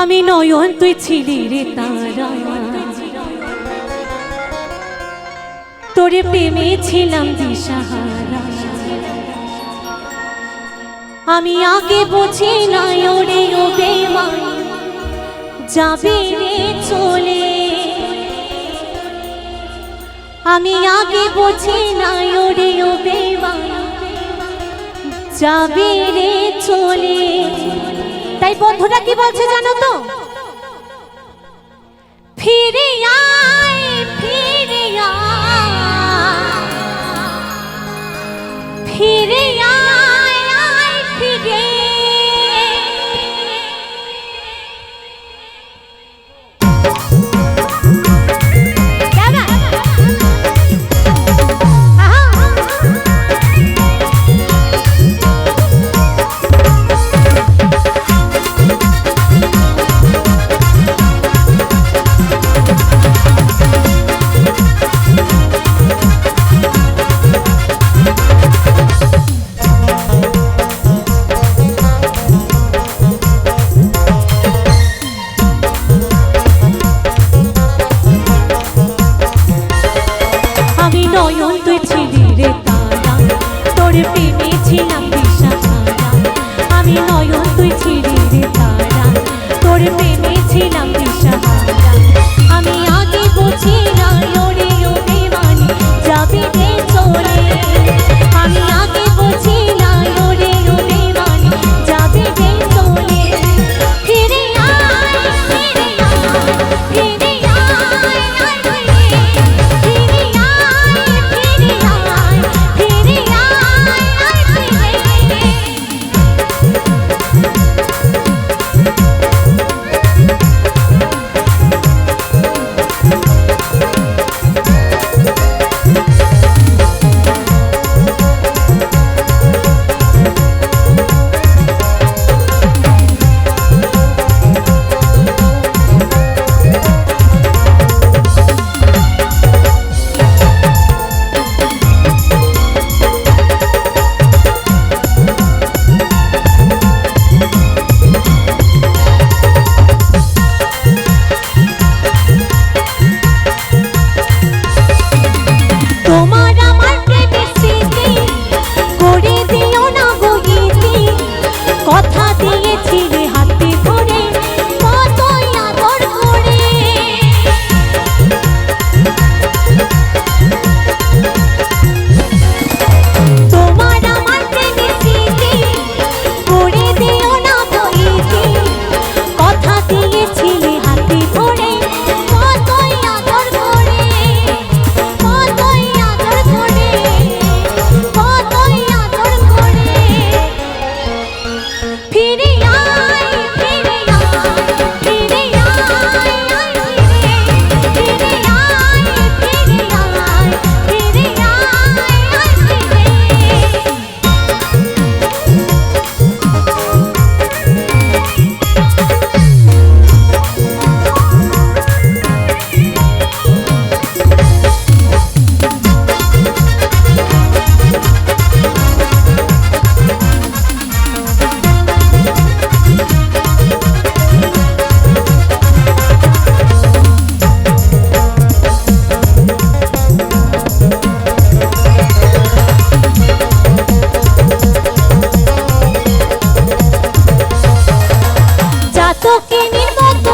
আমি নয়ন তুই ছিলি রে তারা, তোরে প্রেমে ছিলাম দিশাহারা। আমি আগে বুঝি নাই ওরে ও বেমান যাবে রে চলে। আমি আগে বুঝি নাই ওরে ও বেমান যাবে রে চলে। তাই বন্ধুরা কি বলছে জানো তো? ফিরে আয় ফিরে আয় ফিরে আয় আয় ফিরে। নয়ন তুই ছিলি রে তারা, তোর প্রেমে ছিলাম দিশাহারা। আমি নয়ন তুই ছিলি রে তারা, তোর প্রেমে ছিলাম দিশাহারা। আমি আগে বুঝি নাই ওরে ও বেমানি যাবি রে চলে। আমি আগে বুঝি নাই ওরে ও বেমানি যাবি রে চলে। ফিরে আয় ফিরে আয় ফিরে আয় কথা দিয়েছিলে হাতে ধরে কতই আদর করে। তোমার আমার প্রেমের স্মৃতি করে দিও না বইতে। কথা দিয়েছিলে হাতে ধরে কতই আদর করে কতই আদর করে কতই আদর করে। ফিরে আয় ফিরে আয় ফিরে আয় ফিরে আয় ফিরে আয় ফিরে আয় ফিরে। তোকে নির্মত